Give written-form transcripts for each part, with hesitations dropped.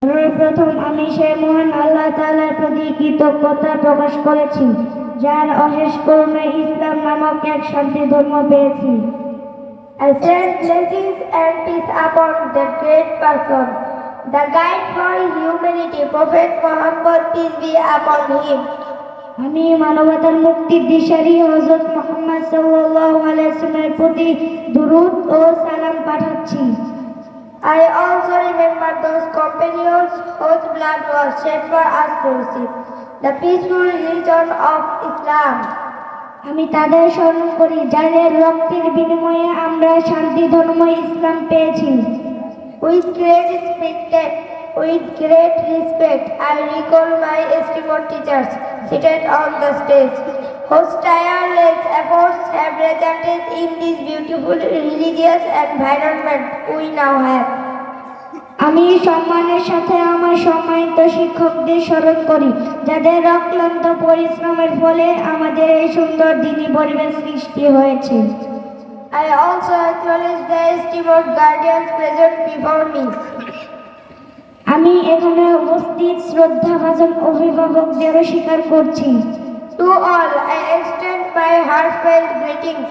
সর্বপ্রথম আমি সেই মহান আল্লাহ তাআলার প্রতি কৃতজ্ঞতা প্রকাশ করেছি, যার অশেষ করুণায় ইসলাম নামক এক শান্তি ধর্ম পেয়েছি। I send blessings and peace upon the great person, the guide for humanity, Prophet Muhammad, peace be upon him. আমি মানবতার মুক্তির দিশারি হযরত মুহাম্মদ সাল্লাল্লাহু আলাইহি ওয়াসাল্লামের প্রতি দুরূদ ও সালাম পাঠাচ্ছি। I also remember those companions whose blood was shed for us to receive the peaceful religion of Islam. আমি তাদের স্মরণ করি যাদের রক্তের বিনিময়ে আমরা শান্তি ধর্ম ইসলাম পেয়েছি। With great respect, I recall my esteemed teachers seated on the stage, whose tireless efforts have resulted in this beautiful religious environment we now have. আমি সম্মানের সাথে আমার সম্মানিত শিক্ষকদের স্মরণ করি, যাদের অক্লান্ত পরিশ্রমের ফলে আমাদের এই সুন্দর দ্বীনি পরিবেশ সৃষ্টি হয়েছে। I also acknowledge the esteemed guardians present before me. আমি এখানে উপস্থিত শ্রদ্ধাভাজন অভিভাবকদেরও স্বীকার করছি। To all, I extend my heartfelt greetings.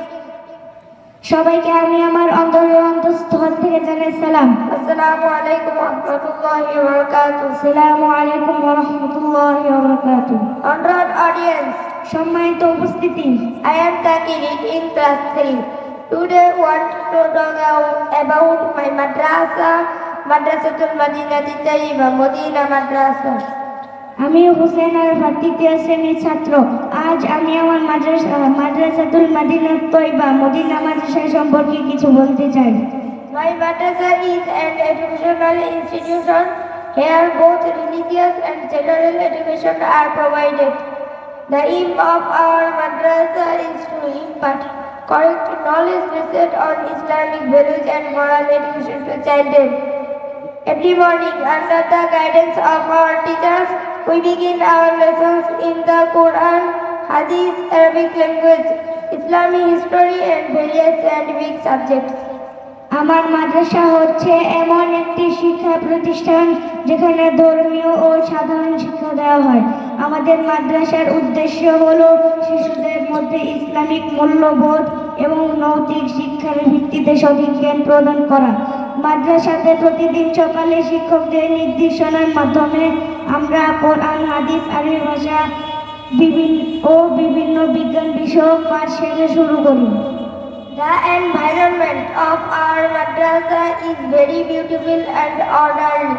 সবাইকে আমি আমার অন্তঃস্থল থেকে জানাই সালাম। আসসালামু আলাইকুম ওয়া রাহমাতুল্লাহি ওয়া বারাকাতুহু। আসসালামু আলাইকুম ওয়া রাহমাতুল্লাহি ওয়া বারাকাতুহু। Honored audience, সম্মানিত উপস্থিতি, I am Takirin in class 3. Today want to talk about my madrasa, Madrasatul Madinatul Tayyibah, Modina Madrasa. আমি হুসেন আরাফাত তৃতীয় শ্রেণীর ছাত্র। আজ আমি আমার মাদ্রাসাতুল মাদিনাত তৈয়বা মদিনা মাদ্রাসা সম্পর্কে কিছু বলতে চাই। My madrasa is an educational institution. Here both religious and general education are provided. The aim of our madrasa is to impart correct knowledge based on Islamic values and moral education to children. Every morning, under the guidance of our teachers, we begin our lessons in the Quran, Hadith, Arabic language, Islamic history and various scientific subjects. আমার মাদ্রাসা হচ্ছে এমন একটি শিক্ষা প্রতিষ্ঠান যেখানে ধর্মীয় ও সাধারণ শিক্ষা দেওয়া হয়। আমাদের মাদ্রাসার উদ্দেশ্য হলো শিশুদের মধ্যে ইসলামিক মূল্যবোধ এবং নৈতিক শিক্ষার ভিত্তিতে সঠিক জ্ঞান প্রদান করা। মাদ্রাসাতে প্রতিদিন সকালে শিক্ষকদের নির্দেশনার মাধ্যমে আমরা কোরআন, হাদিস, আরবি ভাষা বিভিন্ন বিজ্ঞান বিষয়ক পাঠ শেখা শুরু করি। The environment of our madrasa is very beautiful and orderly.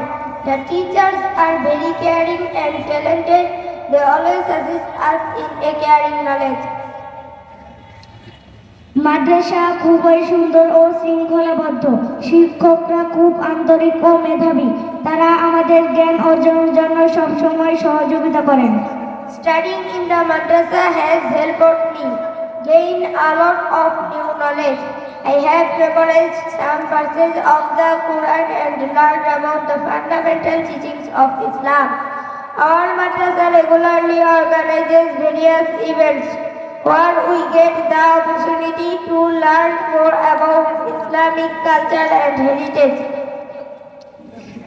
The teachers are very caring and talented. They always assist us in acquiring knowledge. মাদ্রাসা খুবই সুন্দর ও শৃঙ্খলাবদ্ধ। শিক্ষকরা খুব আন্তরিক ও মেধাবী। তারা আমাদের জ্ঞান অর্জনের জন্য সবসময় সহযোগিতা করেন। Studying in the madrasa has helped me gain a lot of new knowledge. I have memorized some verses of the Quran and learned about the fundamental teachings of Islam. Our madrasa regularly organizes various events where we get the opportunity to learn more about Islamic culture and heritage.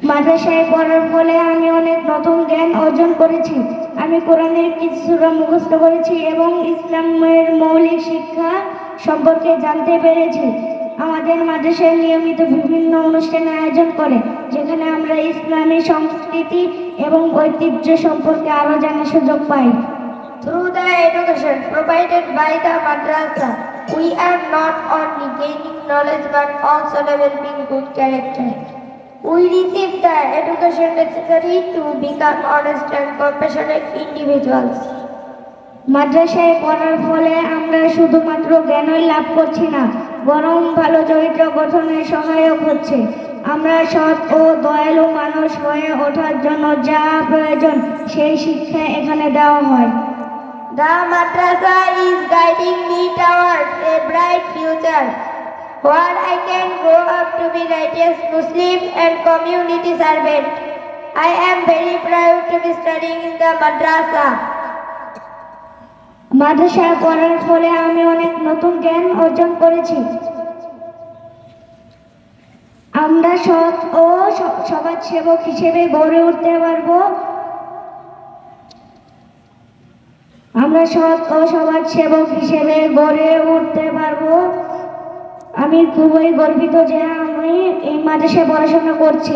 মাদ্রাসায় পড়ার ফলে আমি অনেক নতুন জ্ঞান অর্জন করেছি। আমি কোরআনের কিছু সূরা মুখস্থ করেছি এবং ইসলামের মৌলিক শিক্ষা সম্পর্কে জানতে পেরেছি। আমাদের মাদ্রাসায় নিয়মিত বিভিন্ন অনুষ্ঠানের আয়োজন করে, যেখানে আমরা ইসলামী সংস্কৃতি এবং ঐতিহ্য সম্পর্কে আরো জানার সুযোগ পাই। Through the education provided by the madrasa, we are not only gaining knowledge but also developing good character. We receive the education necessary to become honest and compassionate individuals. মাদ্রাসায় পড়ার ফলে আমরা শুধুমাত্র জ্ঞানই লাভ করছি না, বরং ভালো চরিত্র গঠনে সহায়ক হচ্ছে। আমরা সৎ ও দয়ালু মানুষ হয়ে ওঠার জন্য যা প্রয়োজন সেই শিক্ষা এখানে দেওয়া হয়। The madrasa is guiding me towards a bright future, where I can grow up to be righteous Muslim and community servant. I am very proud to be studying in the madrasa. মাদ্রাসায় পড়ার ফলে আমি অনেক নতুন জ্ঞান অর্জন করেছি। আমরা সৎ ও সমাজসেবক হিসেবে গড়ে উঠতে পারবো। আমরা সৎ ও সমাজসেবক হিসেবে গড়ে উঠতে পারবো। আমি খুবই গর্বিত যে আমি এই মাদ্রাসায় পড়াশোনা করছি।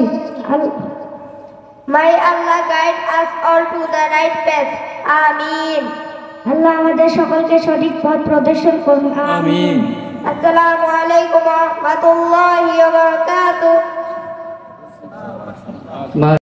May Allah guide us all to the right path. আমিন। আল্লাহ আমাদের সকলকে সঠিক পথ প্রদর্শন করুন। আমিন। আসসালামু আলাইকুম ওয়া রাহমাতুল্লাহি ওয়া বারাকাতুহু।